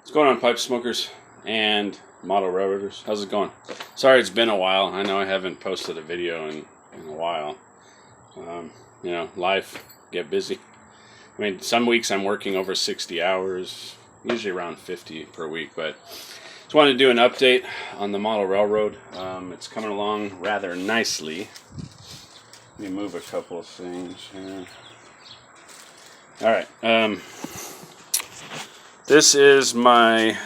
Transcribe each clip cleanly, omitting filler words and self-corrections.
What's going on, pipe smokers and model railroaders? How's it going? Sorry it's been a while. I know I haven't posted a video in a while. Life, get busy. I mean, some weeks I'm working over 60 hours, usually around 50 per week, but just wanted to do an update on the model railroad. It's coming along rather nicely. Let me move a couple of things here. All right. This is my,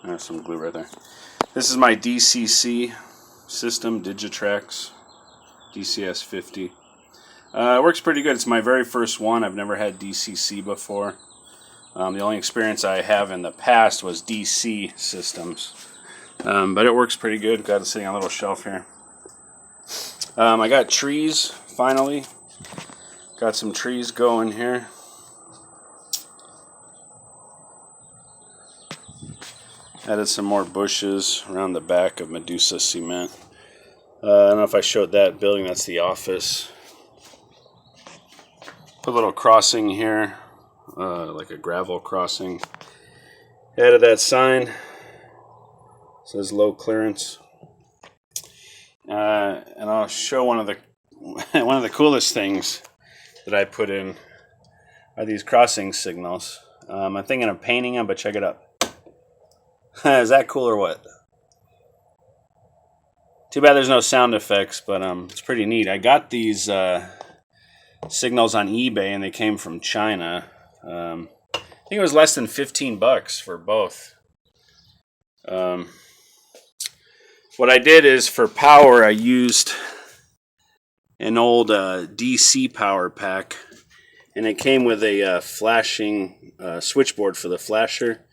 there's some glue right there. This is my Dcc System Digitrax Dcs 50. It works pretty good. It's my very first one. I've never had DCC before. The only experience I have in the past was DC systems. But it works pretty good. Got it sitting on a little shelf here. I got trees, finally. Got some trees going here. Added some more bushes around the back of Medusa cement. I don't know if I showed that building. That's the office. Put a little crossing here, like a gravel crossing. Added that sign. It says low clearance. And I'll show one of the coolest things that I put in are these crossing signals. I'm thinking of painting them, but check it out. Is that cool or what? Too bad there's no sound effects, but it's pretty neat. I got these signals on eBay, and they came from China. I think it was less than $15 for both. What I did is, for power, I used an old DC power pack, and it came with a flashing switchboard for the flasher.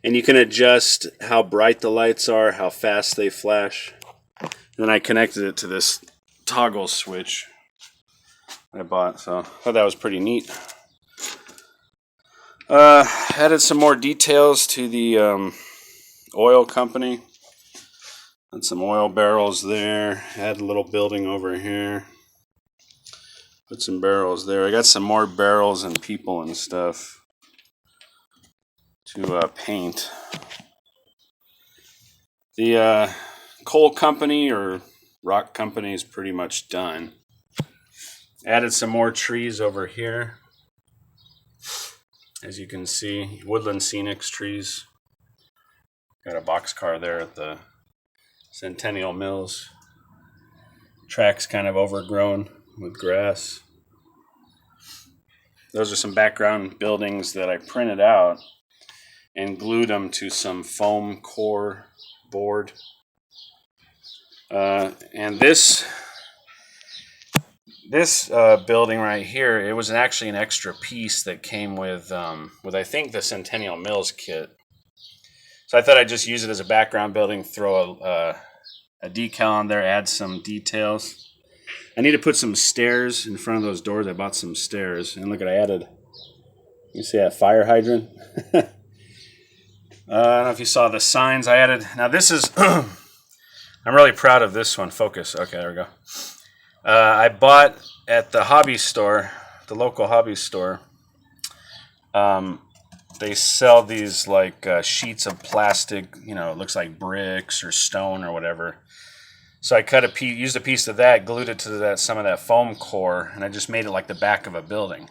And you can adjust how bright the lights are, how fast they flash. And then I connected it to this toggle switch I bought, so I thought that was pretty neat. Added some more details to the oil company. And some oil barrels there. Add a little building over here. Put some barrels there. I got some more barrels and people and stuff to paint. The coal company or rock company is pretty much done. Added some more trees over here. As you can see, Woodland Scenics trees. Got a boxcar there at the Centennial Mills. Track's kind of overgrown with grass. Those are some background buildings that I printed out and glued them to some foam core board. And this building right here, it was actually an extra piece that came with I think the Centennial Mills kit. So I thought I'd just use it as a background building, throw a decal on there, add some details. I need to put some stairs in front of those doors. I bought some stairs, and look, I added, you see that fire hydrant? I don't know if you saw the signs I added. Now this is, I'm really proud of this one. Focus. Okay, there we go. I bought at the hobby store, the local hobby store. They sell these like sheets of plastic, it looks like bricks or stone or whatever. So I used a piece of that, glued it to some of that foam core, and I just made it like the back of a building.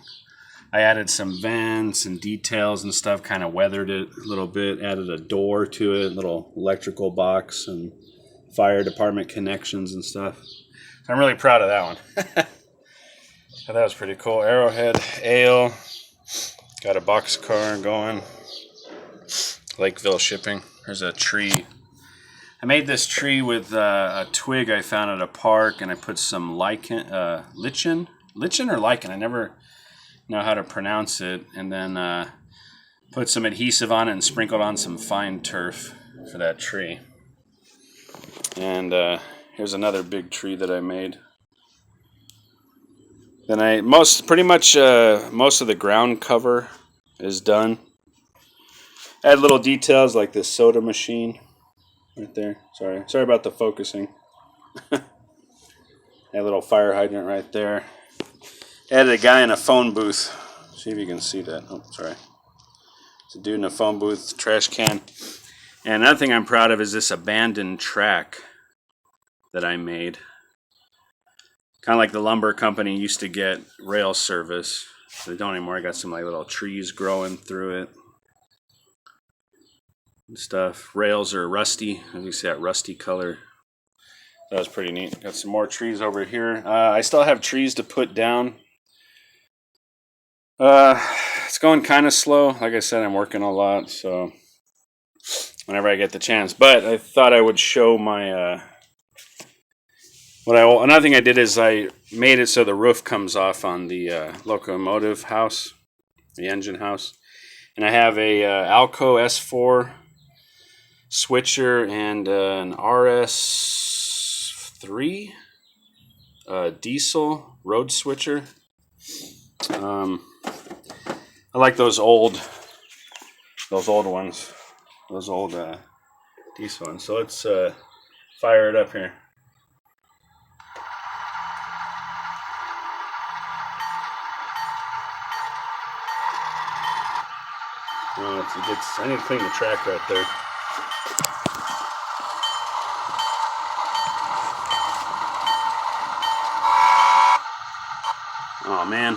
I added some vents and details and stuff, kind of weathered it a little bit, added a door to it, little electrical box and fire department connections and stuff. So I'm really proud of that one. So that was pretty cool. Arrowhead Ale. Got a boxcar going. Lakeville shipping. There's a tree. I made this tree with a twig I found at a park, and I put some lichen or lichen. I never know how to pronounce it, and then put some adhesive on it and sprinkled on some fine turf for that tree. And here's another big tree that I made. Then most of the ground cover is done. Add little details like this soda machine right there. Sorry about the focusing. Add a little fire hydrant right there. Added a guy in a phone booth. See if you can see that. Oh, sorry. It's a dude in a phone booth, trash can. And another thing I'm proud of is this abandoned track that I made. Kind of like the lumber company used to get rail service. They don't anymore. I got some like little trees growing through it and stuff. Rails are rusty. You see that rusty color. That was pretty neat. Got some more trees over here. I still have trees to put down. It's going kind of slow. Like I said, I'm working a lot, so whenever I get the chance. But I thought I would show my another thing I did is I made it so the roof comes off on the locomotive house, the engine house, and I have a Alco S4 switcher and an RS3 diesel road switcher. I like those old ones, those old diesel ones. So let's fire it up here. I need to clean the track right there. Oh man,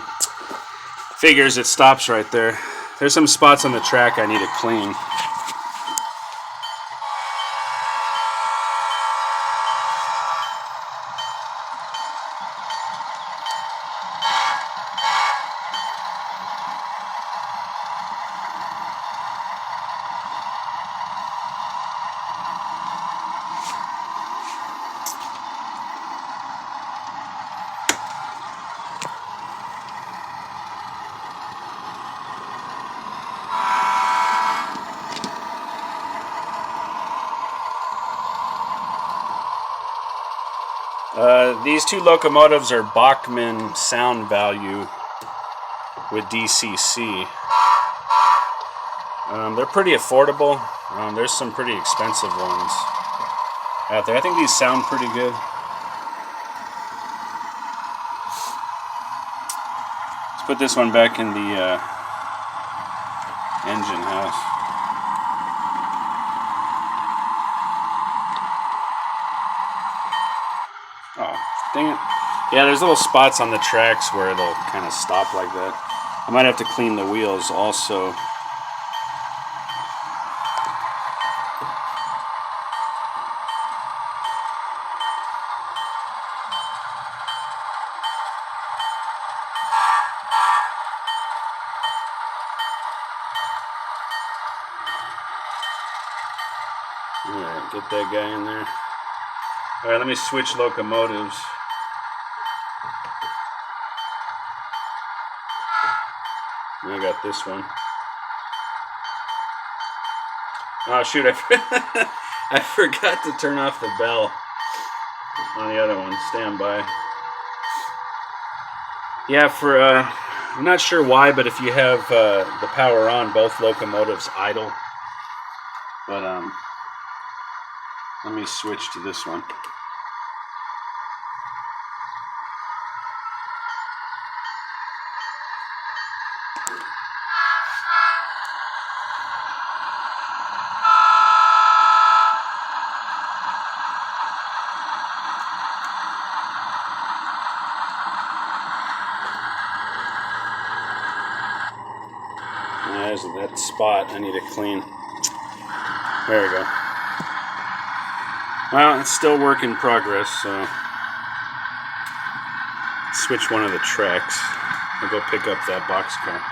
figures it stops right there. There's some spots on the track I need to clean. These two locomotives are Bachmann sound value with DCC. They're pretty affordable. There's some pretty expensive ones out there. I think these sound pretty good. Let's put this one back in the engine house. Oh, dang it. Yeah, there's little spots on the tracks where they'll kind of stop like that. I might have to clean the wheels also. Alright, get that guy in there. Alright, let me switch locomotives. I got this one. Oh shoot, I forgot to turn off the bell on the other one. Stand by. Yeah, I'm not sure why, but if you have the power on, both locomotives idle. But let me switch to this one. There's that spot I need to clean. There we go. Well, it's still work in progress, so switch one of the tracks. I'll go pick up that boxcar.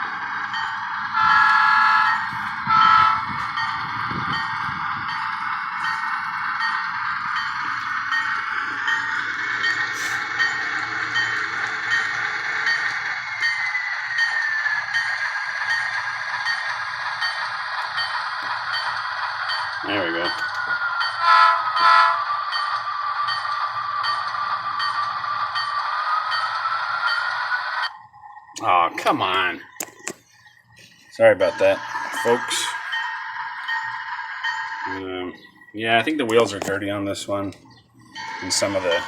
There we go. Oh, come on. Sorry about that, folks. Yeah, I think the wheels are dirty on this one. And some of the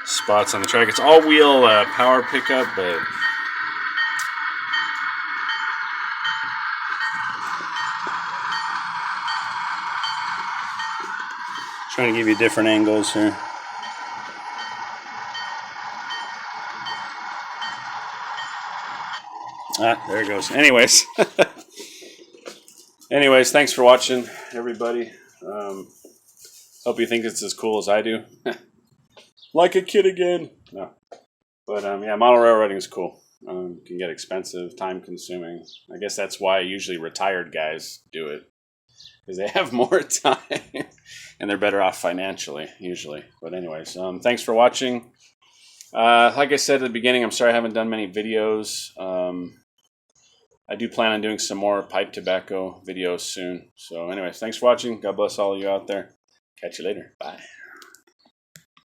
spots on the track. It's all-wheel power pickup, but Trying to give you different angles here. Ah, there it goes. Anyways. Anyways, thanks for watching, everybody. Hope you think it's as cool as I do. Like a kid again. No. But yeah, model railroading is cool. Can get expensive, time consuming. I guess that's why usually retired guys do it. Because they have more time. And they're better off financially, usually. But anyways, thanks for watching. Like I said at the beginning, I'm sorry I haven't done many videos. I do plan on doing some more pipe tobacco videos soon. So anyways, thanks for watching. God bless all of you out there. Catch you later. Bye.